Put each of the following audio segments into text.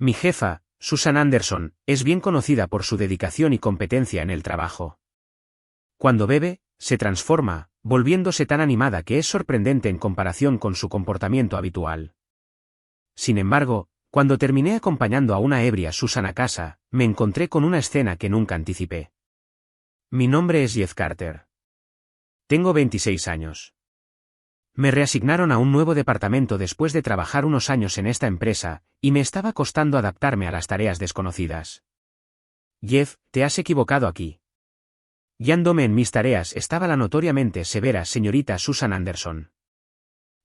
Mi jefa, Susan Anderson, es bien conocida por su dedicación y competencia en el trabajo. Cuando bebe, se transforma, volviéndose tan animada que es sorprendente en comparación con su comportamiento habitual. Sin embargo, cuando terminé acompañando a una ebria Susan a casa, me encontré con una escena que nunca anticipé. Mi nombre es Jeff Carter. Tengo 26 años. Me reasignaron a un nuevo departamento después de trabajar unos años en esta empresa, y me estaba costando adaptarme a las tareas desconocidas. Jeff, te has equivocado aquí. Guiándome en mis tareas estaba la notoriamente severa señorita Susan Anderson.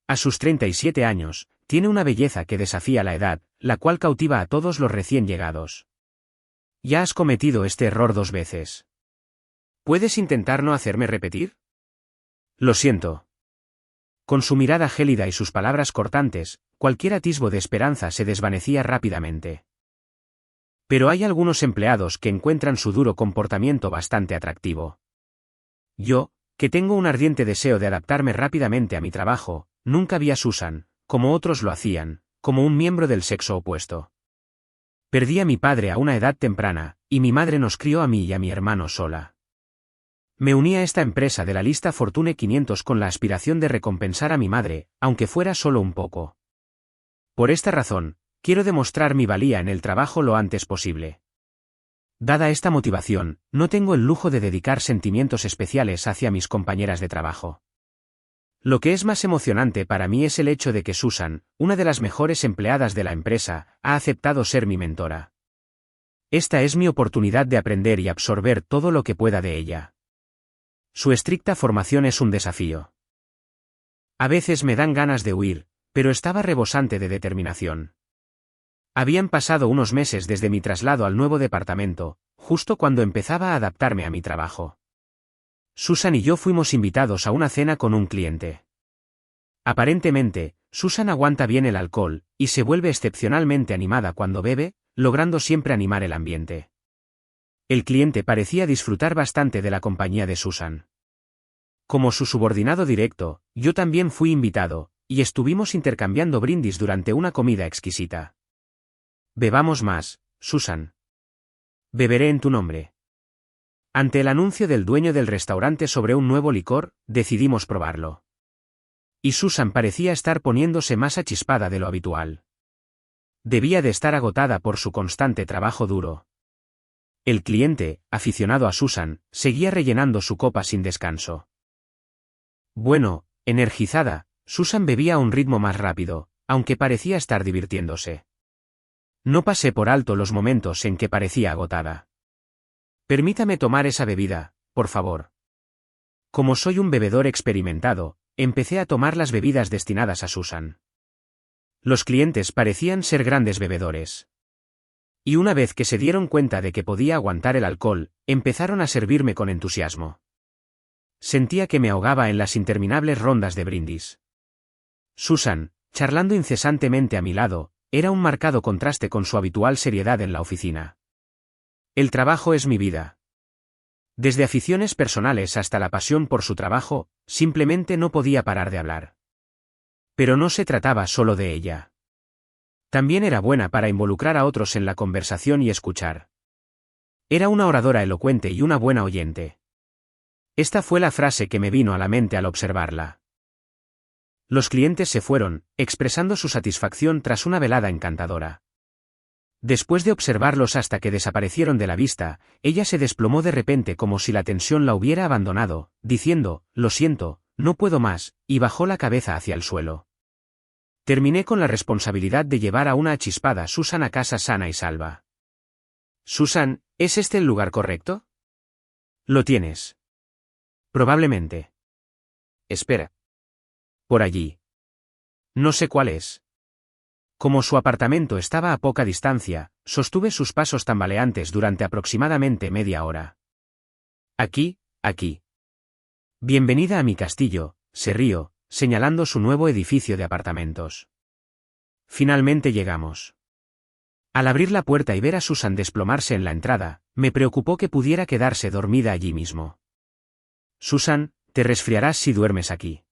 A sus 37 años, tiene una belleza que desafía la edad, la cual cautiva a todos los recién llegados. Ya has cometido este error 2 veces. ¿Puedes intentar no hacerme repetir? Lo siento. Con su mirada gélida y sus palabras cortantes, cualquier atisbo de esperanza se desvanecía rápidamente. Pero hay algunos empleados que encuentran su duro comportamiento bastante atractivo. Yo, que tengo un ardiente deseo de adaptarme rápidamente a mi trabajo, nunca vi a Susan, como otros lo hacían, como un miembro del sexo opuesto. Perdí a mi padre a una edad temprana, y mi madre nos crió a mí y a mi hermano sola. Me uní a esta empresa de la lista Fortune 500 con la aspiración de recompensar a mi madre, aunque fuera solo un poco. Por esta razón, quiero demostrar mi valía en el trabajo lo antes posible. Dada esta motivación, no tengo el lujo de dedicar sentimientos especiales hacia mis compañeras de trabajo. Lo que es más emocionante para mí es el hecho de que Susan, una de las mejores empleadas de la empresa, ha aceptado ser mi mentora. Esta es mi oportunidad de aprender y absorber todo lo que pueda de ella. Su estricta formación es un desafío. A veces me dan ganas de huir, pero estaba rebosante de determinación. Habían pasado unos meses desde mi traslado al nuevo departamento, justo cuando empezaba a adaptarme a mi trabajo. Susan y yo fuimos invitados a una cena con un cliente. Aparentemente, Susan aguanta bien el alcohol, y se vuelve excepcionalmente animada cuando bebe, logrando siempre animar el ambiente. El cliente parecía disfrutar bastante de la compañía de Susan. Como su subordinado directo, yo también fui invitado, y estuvimos intercambiando brindis durante una comida exquisita. Bebamos más, Susan. Beberé en tu nombre. Ante el anuncio del dueño del restaurante sobre un nuevo licor, decidimos probarlo. Y Susan parecía estar poniéndose más achispada de lo habitual. Debía de estar agotada por su constante trabajo duro. El cliente, aficionado a Susan, seguía rellenando su copa sin descanso. Bueno, energizada, Susan bebía a un ritmo más rápido, aunque parecía estar divirtiéndose. No pasé por alto los momentos en que parecía agotada. Permítame tomar esa bebida, por favor. Como soy un bebedor experimentado, empecé a tomar las bebidas destinadas a Susan. Los clientes parecían ser grandes bebedores. Y una vez que se dieron cuenta de que podía aguantar el alcohol, empezaron a servirme con entusiasmo. Sentía que me ahogaba en las interminables rondas de brindis. Susan, charlando incesantemente a mi lado, era un marcado contraste con su habitual seriedad en la oficina. El trabajo es mi vida. Desde aficiones personales hasta la pasión por su trabajo, simplemente no podía parar de hablar. Pero no se trataba solo de ella. También era buena para involucrar a otros en la conversación y escuchar. Era una oradora elocuente y una buena oyente. Esta fue la frase que me vino a la mente al observarla. Los clientes se fueron, expresando su satisfacción tras una velada encantadora. Después de observarlos hasta que desaparecieron de la vista, ella se desplomó de repente como si la tensión la hubiera abandonado, diciendo, «Lo siento, no puedo más», y bajó la cabeza hacia el suelo. Terminé con la responsabilidad de llevar a una achispada Susan a casa sana y salva. Susan, ¿es este el lugar correcto? Lo tienes. Probablemente. Espera. Por allí. No sé cuál es. Como su apartamento estaba a poca distancia, sostuve sus pasos tambaleantes durante aproximadamente media hora. Aquí, aquí. Bienvenida a mi castillo, se rió, señalando su nuevo edificio de apartamentos. Finalmente llegamos. Al abrir la puerta y ver a Susan desplomarse en la entrada, me preocupó que pudiera quedarse dormida allí mismo. Susan, te resfriarás si duermes aquí.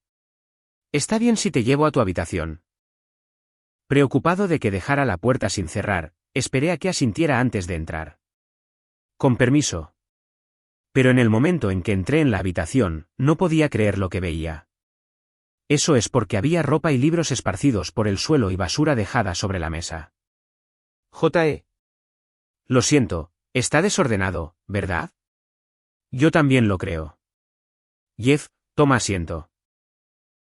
Está bien si te llevo a tu habitación. Preocupado de que dejara la puerta sin cerrar, esperé a que asintiera antes de entrar. Con permiso. Pero en el momento en que entré en la habitación, no podía creer lo que veía. Eso es porque había ropa y libros esparcidos por el suelo y basura dejada sobre la mesa. J.E. Lo siento, está desordenado, ¿verdad? Yo también lo creo. Jeff, toma asiento.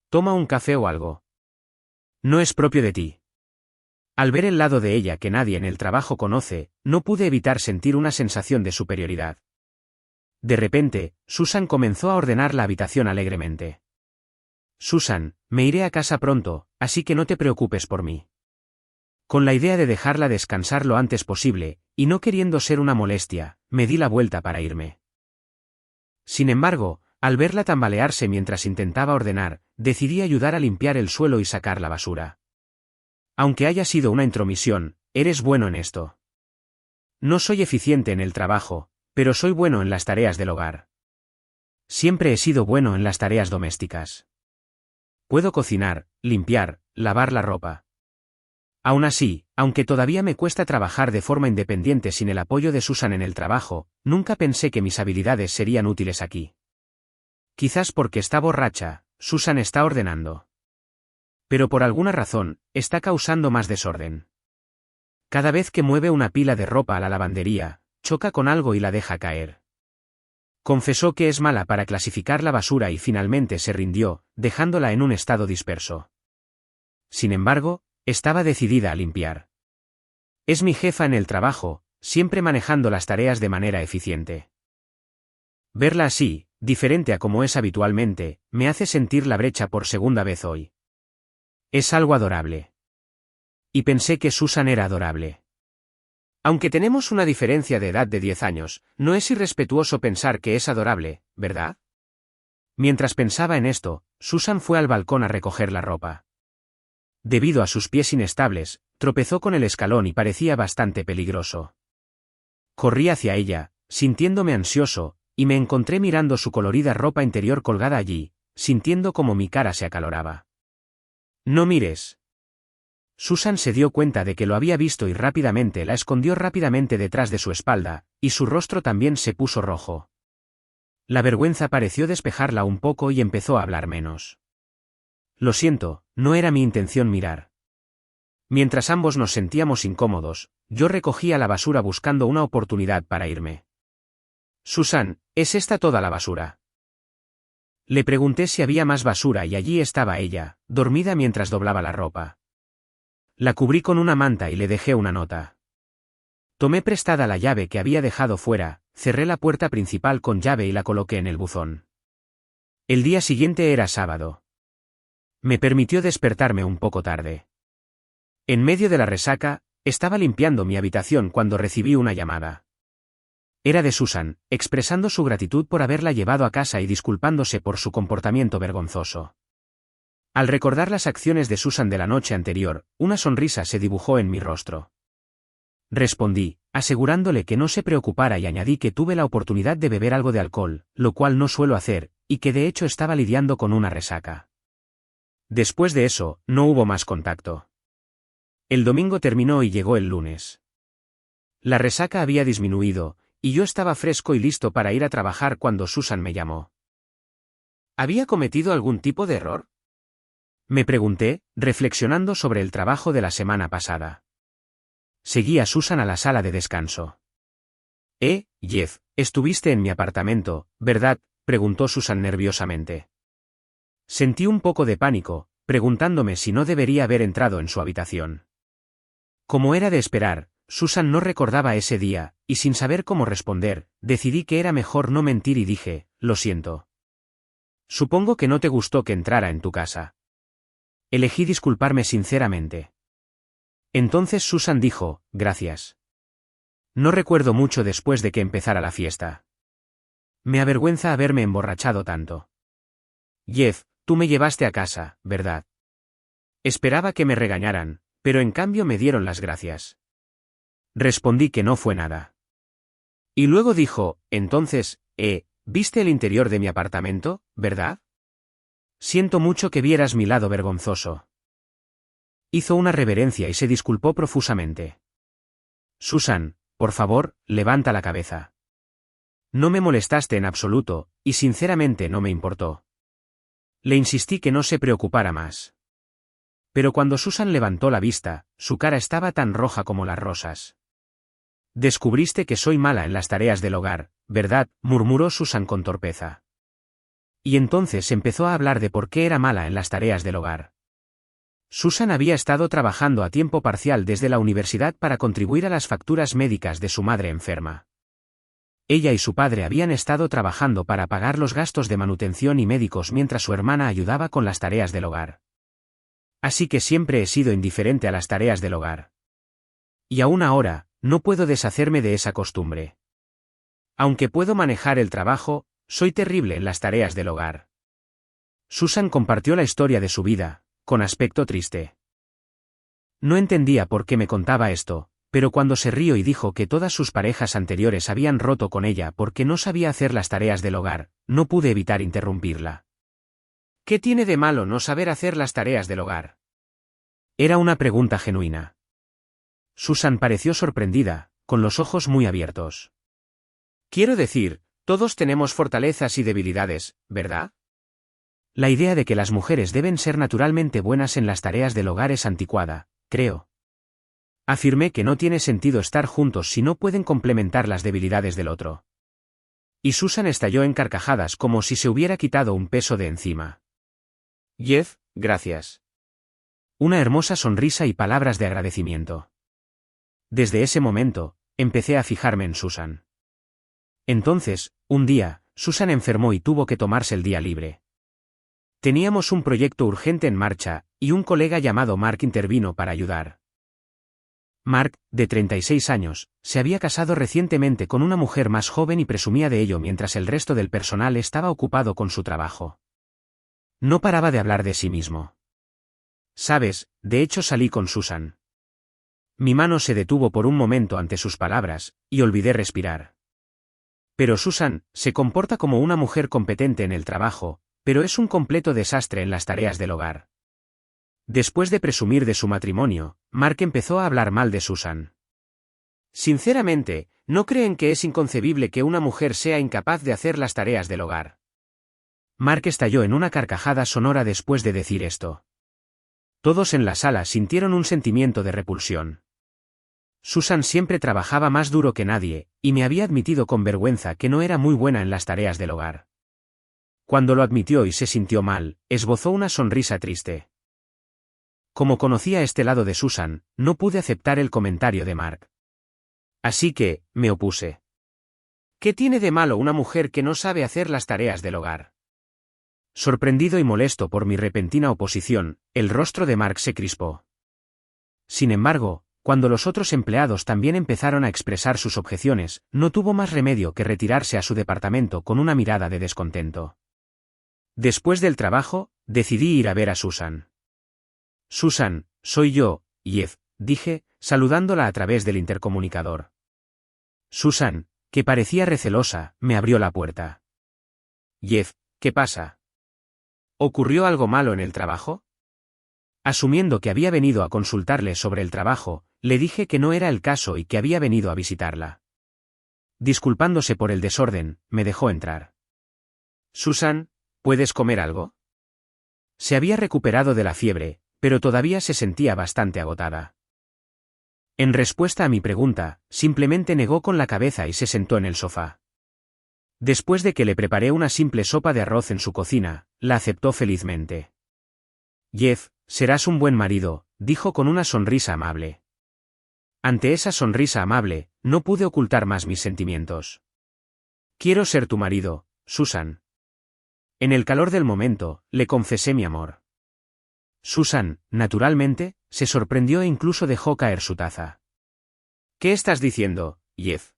Toma un café o algo. No es propio de ti. Al ver el lado de ella que nadie en el trabajo conoce, no pude evitar sentir una sensación de superioridad. De repente, Susan comenzó a ordenar la habitación alegremente. Susan, me iré a casa pronto, así que no te preocupes por mí. Con la idea de dejarla descansar lo antes posible, y no queriendo ser una molestia, me di la vuelta para irme. Sin embargo, al verla tambalearse mientras intentaba ordenar, decidí ayudar a limpiar el suelo y sacar la basura. Aunque haya sido una intromisión, eres bueno en esto. No soy eficiente en el trabajo, pero soy bueno en las tareas del hogar. Siempre he sido bueno en las tareas domésticas. Puedo cocinar, limpiar, lavar la ropa. Aún así, aunque todavía me cuesta trabajar de forma independiente sin el apoyo de Susan en el trabajo, nunca pensé que mis habilidades serían útiles aquí. Quizás porque está borracha, Susan está ordenando. Pero por alguna razón, está causando más desorden. Cada vez que mueve una pila de ropa a la lavandería, choca con algo y la deja caer. Confesó que es mala para clasificar la basura y finalmente se rindió, dejándola en un estado disperso. Sin embargo, estaba decidida a limpiar. Es mi jefa en el trabajo, siempre manejando las tareas de manera eficiente. Verla así, diferente a como es habitualmente, me hace sentir la brecha por segunda vez hoy. Es algo adorable. Y pensé que Susan era adorable. Aunque tenemos una diferencia de edad de 10 años, no es irrespetuoso pensar que es adorable, ¿verdad? Mientras pensaba en esto, Susan fue al balcón a recoger la ropa. Debido a sus pies inestables, tropezó con el escalón y parecía bastante peligroso. Corrí hacia ella, sintiéndome ansioso, y me encontré mirando su colorida ropa interior colgada allí, sintiendo como mi cara se acaloraba. No mires. Susan se dio cuenta de que lo había visto y rápidamente la escondió rápidamente detrás de su espalda, y su rostro también se puso rojo. La vergüenza pareció despejarla un poco y empezó a hablar menos. Lo siento, no era mi intención mirar. Mientras ambos nos sentíamos incómodos, yo recogía la basura buscando una oportunidad para irme. Susan, ¿es esta toda la basura? Le pregunté si había más basura y allí estaba ella, dormida mientras doblaba la ropa. La cubrí con una manta y le dejé una nota. Tomé prestada la llave que había dejado fuera, cerré la puerta principal con llave y la coloqué en el buzón. El día siguiente era sábado. Me permitió despertarme un poco tarde. En medio de la resaca, estaba limpiando mi habitación cuando recibí una llamada. Era de Susan, expresando su gratitud por haberla llevado a casa y disculpándose por su comportamiento vergonzoso. Al recordar las acciones de Susan de la noche anterior, una sonrisa se dibujó en mi rostro. Respondí, asegurándole que no se preocupara y añadí que tuve la oportunidad de beber algo de alcohol, lo cual no suelo hacer, y que de hecho estaba lidiando con una resaca. Después de eso, no hubo más contacto. El domingo terminó y llegó el lunes. La resaca había disminuido, y yo estaba fresco y listo para ir a trabajar cuando Susan me llamó. ¿Había cometido algún tipo de error? Me pregunté, reflexionando sobre el trabajo de la semana pasada. Seguí a Susan a la sala de descanso. Jeff, estuviste en mi apartamento, ¿verdad?, preguntó Susan nerviosamente. Sentí un poco de pánico, preguntándome si no debería haber entrado en su habitación. Como era de esperar, Susan no recordaba ese día, y sin saber cómo responder, decidí que era mejor no mentir y dije, lo siento. Supongo que no te gustó que entrara en tu casa. Elegí disculparme sinceramente. Entonces Susan dijo, gracias. No recuerdo mucho después de que empezara la fiesta. Me avergüenza haberme emborrachado tanto. Jeff, tú me llevaste a casa, ¿verdad? Esperaba que me regañaran, pero en cambio me dieron las gracias. Respondí que no fue nada. Y luego dijo, entonces, ¿viste el interior de mi apartamento, verdad? Siento mucho que vieras mi lado vergonzoso. Hizo una reverencia y se disculpó profusamente. Susan, por favor, levanta la cabeza. No me molestaste en absoluto, y sinceramente no me importó. Le insistí que no se preocupara más. Pero cuando Susan levantó la vista, su cara estaba tan roja como las rosas. Descubriste que soy mala en las tareas del hogar, ¿verdad?, murmuró Susan con torpeza. Y entonces empezó a hablar de por qué era mala en las tareas del hogar. Susan había estado trabajando a tiempo parcial desde la universidad para contribuir a las facturas médicas de su madre enferma. Ella y su padre habían estado trabajando para pagar los gastos de manutención y médicos mientras su hermana ayudaba con las tareas del hogar. Así que siempre he sido indiferente a las tareas del hogar. Y aún ahora, no puedo deshacerme de esa costumbre. Aunque puedo manejar el trabajo, soy terrible en las tareas del hogar. Susan compartió la historia de su vida, con aspecto triste. No entendía por qué me contaba esto, pero cuando se rió y dijo que todas sus parejas anteriores habían roto con ella porque no sabía hacer las tareas del hogar, no pude evitar interrumpirla. ¿Qué tiene de malo no saber hacer las tareas del hogar? Era una pregunta genuina. Susan pareció sorprendida, con los ojos muy abiertos. Quiero decir, todos tenemos fortalezas y debilidades, ¿verdad? La idea de que las mujeres deben ser naturalmente buenas en las tareas del hogar es anticuada, creo. Afirmé que no tiene sentido estar juntos si no pueden complementar las debilidades del otro. Y Susan estalló en carcajadas como si se hubiera quitado un peso de encima. Jeff, gracias. Una hermosa sonrisa y palabras de agradecimiento. Desde ese momento, empecé a fijarme en Susan. Entonces, un día, Susan enfermó y tuvo que tomarse el día libre. Teníamos un proyecto urgente en marcha, y un colega llamado Mark intervino para ayudar. Mark, de 36 años, se había casado recientemente con una mujer más joven y presumía de ello mientras el resto del personal estaba ocupado con su trabajo. No paraba de hablar de sí mismo. Sabes, de hecho salí con Susan. Mi mano se detuvo por un momento ante sus palabras, y olvidé respirar. Pero Susan se comporta como una mujer competente en el trabajo, pero es un completo desastre en las tareas del hogar. Después de presumir de su matrimonio, Mark empezó a hablar mal de Susan. Sinceramente, ¿no creen que es inconcebible que una mujer sea incapaz de hacer las tareas del hogar? Mark estalló en una carcajada sonora después de decir esto. Todos en la sala sintieron un sentimiento de repulsión. Susan siempre trabajaba más duro que nadie, y me había admitido con vergüenza que no era muy buena en las tareas del hogar. Cuando lo admitió y se sintió mal, esbozó una sonrisa triste. Como conocía este lado de Susan, no pude aceptar el comentario de Mark. Así que, me opuse. ¿Qué tiene de malo una mujer que no sabe hacer las tareas del hogar? Sorprendido y molesto por mi repentina oposición, el rostro de Mark se crispó. Sin embargo, cuando los otros empleados también empezaron a expresar sus objeciones, no tuvo más remedio que retirarse a su departamento con una mirada de descontento. Después del trabajo, decidí ir a ver a Susan. Susan, soy yo, Jeff, dije, saludándola a través del intercomunicador. Susan, que parecía recelosa, me abrió la puerta. Jeff, ¿qué pasa? ¿Ocurrió algo malo en el trabajo? Asumiendo que había venido a consultarle sobre el trabajo, le dije que no era el caso y que había venido a visitarla. Disculpándose por el desorden, me dejó entrar. Susan, ¿puedes comer algo? Se había recuperado de la fiebre, pero todavía se sentía bastante agotada. En respuesta a mi pregunta, simplemente negó con la cabeza y se sentó en el sofá. Después de que le preparé una simple sopa de arroz en su cocina, la aceptó felizmente. Jeff, serás un buen marido, dijo con una sonrisa amable. Ante esa sonrisa amable, no pude ocultar más mis sentimientos. Quiero ser tu marido, Susan. En el calor del momento, le confesé mi amor. Susan, naturalmente, se sorprendió e incluso dejó caer su taza. ¿Qué estás diciendo, Jeff?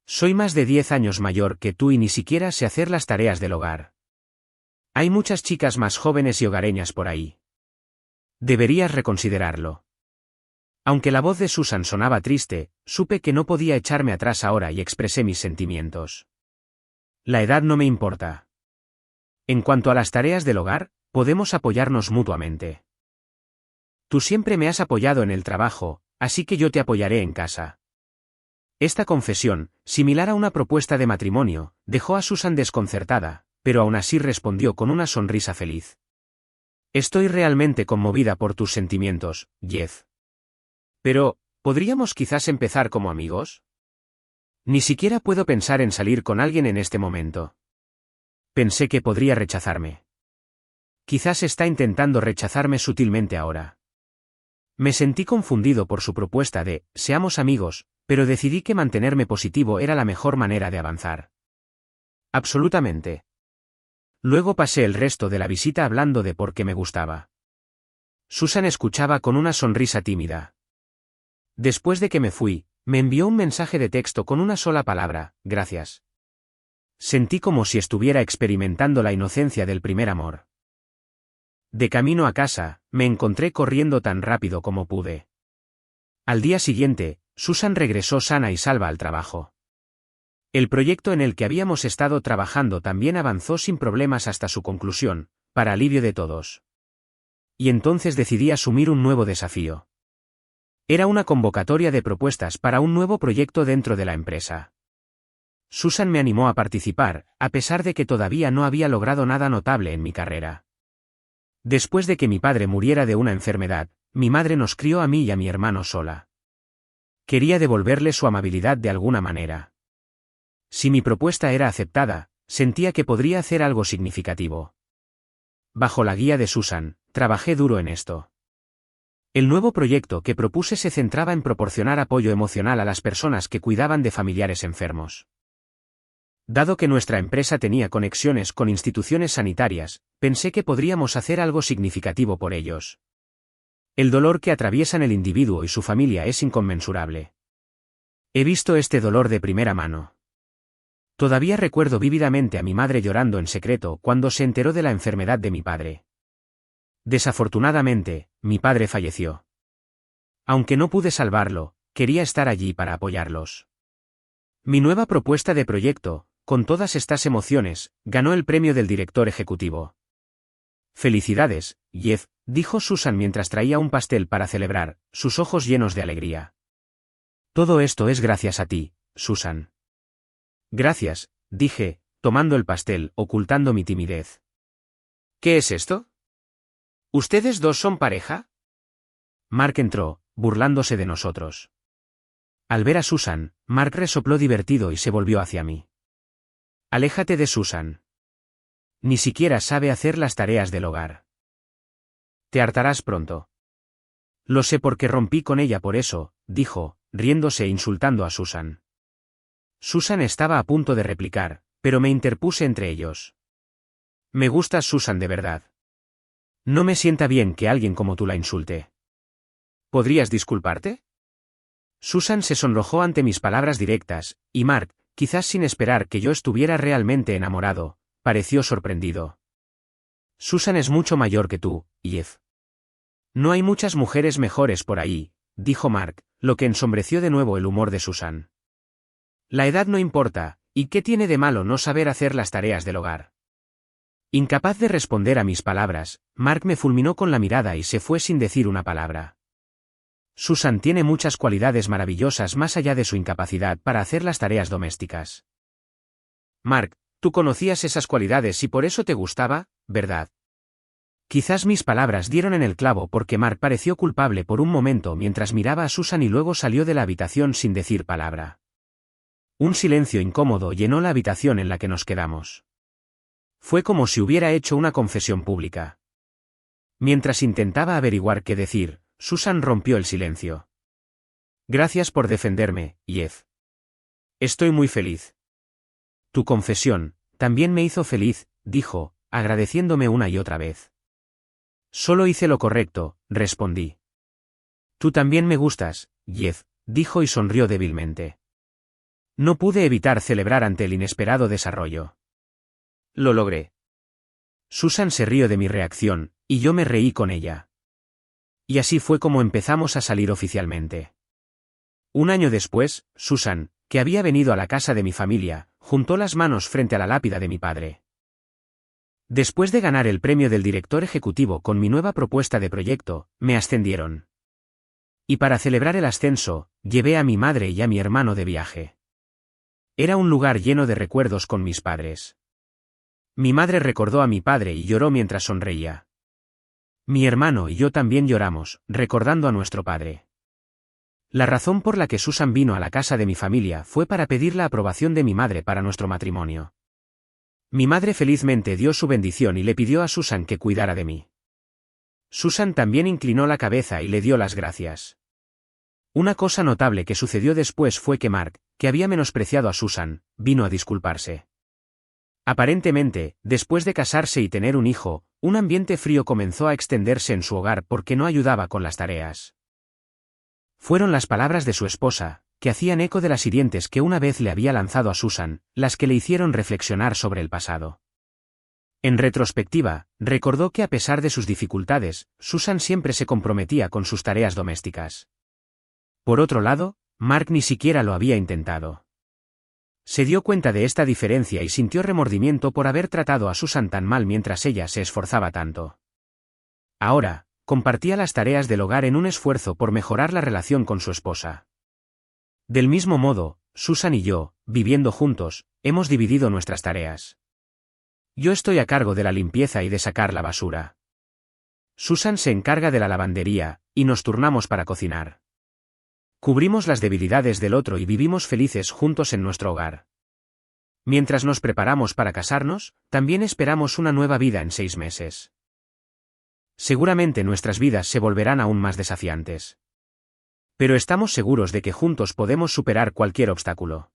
Soy más de 10 años mayor que tú y ni siquiera sé hacer las tareas del hogar. Hay muchas chicas más jóvenes y hogareñas por ahí. Deberías reconsiderarlo. Aunque la voz de Susan sonaba triste, supe que no podía echarme atrás ahora y expresé mis sentimientos. La edad no me importa. En cuanto a las tareas del hogar, podemos apoyarnos mutuamente. Tú siempre me has apoyado en el trabajo, así que yo te apoyaré en casa. Esta confesión, similar a una propuesta de matrimonio, dejó a Susan desconcertada, pero aún así respondió con una sonrisa feliz. Estoy realmente conmovida por tus sentimientos, Jeff. Pero, ¿podríamos quizás empezar como amigos? Ni siquiera puedo pensar en salir con alguien en este momento. Pensé que podría rechazarme. Quizás está intentando rechazarme sutilmente ahora. Me sentí confundido por su propuesta de, seamos amigos, pero decidí que mantenerme positivo era la mejor manera de avanzar. Absolutamente. Luego pasé el resto de la visita hablando de por qué me gustaba. Susan escuchaba con una sonrisa tímida. Después de que me fui, me envió un mensaje de texto con una sola palabra, gracias. Sentí como si estuviera experimentando la inocencia del primer amor. De camino a casa, me encontré corriendo tan rápido como pude. Al día siguiente, Susan regresó sana y salva al trabajo. El proyecto en el que habíamos estado trabajando también avanzó sin problemas hasta su conclusión, para alivio de todos. Y entonces decidí asumir un nuevo desafío. Era una convocatoria de propuestas para un nuevo proyecto dentro de la empresa. Susan me animó a participar, a pesar de que todavía no había logrado nada notable en mi carrera. Después de que mi padre muriera de una enfermedad, mi madre nos crió a mí y a mi hermano sola. Quería devolverle su amabilidad de alguna manera. Si mi propuesta era aceptada, sentía que podría hacer algo significativo. Bajo la guía de Susan, trabajé duro en esto. El nuevo proyecto que propuse se centraba en proporcionar apoyo emocional a las personas que cuidaban de familiares enfermos. Dado que nuestra empresa tenía conexiones con instituciones sanitarias, pensé que podríamos hacer algo significativo por ellos. El dolor que atraviesan el individuo y su familia es inconmensurable. He visto este dolor de primera mano. Todavía recuerdo vívidamente a mi madre llorando en secreto cuando se enteró de la enfermedad de mi padre. Desafortunadamente, mi padre falleció. Aunque no pude salvarlo, quería estar allí para apoyarlos. Mi nueva propuesta de proyecto, con todas estas emociones, ganó el premio del director ejecutivo. Felicidades, Jeff, dijo Susan mientras traía un pastel para celebrar, sus ojos llenos de alegría. Todo esto es gracias a ti, Susan. Gracias, dije, tomando el pastel, ocultando mi timidez. ¿Qué es esto? ¿Ustedes dos son pareja? Mark entró, burlándose de nosotros. Al ver a Susan, Mark resopló divertido y se volvió hacia mí. Aléjate de Susan. Ni siquiera sabe hacer las tareas del hogar. Te hartarás pronto. Lo sé porque rompí con ella por eso, dijo, riéndose e insultando a Susan. Susan estaba a punto de replicar, pero me interpuse entre ellos. Me gustas, Susan, de verdad. No me sienta bien que alguien como tú la insulte. ¿Podrías disculparte? Susan se sonrojó ante mis palabras directas, y Mark, quizás sin esperar que yo estuviera realmente enamorado, pareció sorprendido. Susan es mucho mayor que tú, Jeff. No hay muchas mujeres mejores por ahí, dijo Mark, lo que ensombreció de nuevo el humor de Susan. La edad no importa, ¿y qué tiene de malo no saber hacer las tareas del hogar? Incapaz de responder a mis palabras, Mark me fulminó con la mirada y se fue sin decir una palabra. Susan tiene muchas cualidades maravillosas más allá de su incapacidad para hacer las tareas domésticas. Mark, tú conocías esas cualidades y por eso te gustaba, ¿verdad? Quizás mis palabras dieron en el clavo porque Mark pareció culpable por un momento mientras miraba a Susan y luego salió de la habitación sin decir palabra. Un silencio incómodo llenó la habitación en la que nos quedamos. Fue como si hubiera hecho una confesión pública. Mientras intentaba averiguar qué decir, Susan rompió el silencio. Gracias por defenderme, Jeff. Estoy muy feliz. Tu confesión también me hizo feliz, dijo, agradeciéndome una y otra vez. Solo hice lo correcto, respondí. Tú también me gustas, Jeff, dijo y sonrió débilmente. No pude evitar celebrar ante el inesperado desarrollo. Lo logré. Susan se rió de mi reacción, y yo me reí con ella. Y así fue como empezamos a salir oficialmente. Un año después, Susan, que había venido a la casa de mi familia, juntó las manos frente a la lápida de mi padre. Después de ganar el premio del director ejecutivo con mi nueva propuesta de proyecto, me ascendieron. Y para celebrar el ascenso, llevé a mi madre y a mi hermano de viaje. Era un lugar lleno de recuerdos con mis padres. Mi madre recordó a mi padre y lloró mientras sonreía. Mi hermano y yo también lloramos, recordando a nuestro padre. La razón por la que Susan vino a la casa de mi familia fue para pedir la aprobación de mi madre para nuestro matrimonio. Mi madre felizmente dio su bendición y le pidió a Susan que cuidara de mí. Susan también inclinó la cabeza y le dio las gracias. Una cosa notable que sucedió después fue que Mark, que había menospreciado a Susan, vino a disculparse. Aparentemente, después de casarse y tener un hijo, un ambiente frío comenzó a extenderse en su hogar porque no ayudaba con las tareas. Fueron las palabras de su esposa, que hacían eco de las hirientes que una vez le había lanzado a Susan, las que le hicieron reflexionar sobre el pasado. En retrospectiva, recordó que a pesar de sus dificultades, Susan siempre se comprometía con sus tareas domésticas. Por otro lado, Mark ni siquiera lo había intentado. Se dio cuenta de esta diferencia y sintió remordimiento por haber tratado a Susan tan mal mientras ella se esforzaba tanto. Ahora, compartía las tareas del hogar en un esfuerzo por mejorar la relación con su esposa. Del mismo modo, Susan y yo, viviendo juntos, hemos dividido nuestras tareas. Yo estoy a cargo de la limpieza y de sacar la basura. Susan se encarga de la lavandería, y nos turnamos para cocinar. Cubrimos las debilidades del otro y vivimos felices juntos en nuestro hogar. Mientras nos preparamos para casarnos, también esperamos una nueva vida en 6 meses. Seguramente nuestras vidas se volverán aún más desafiantes. Pero estamos seguros de que juntos podemos superar cualquier obstáculo.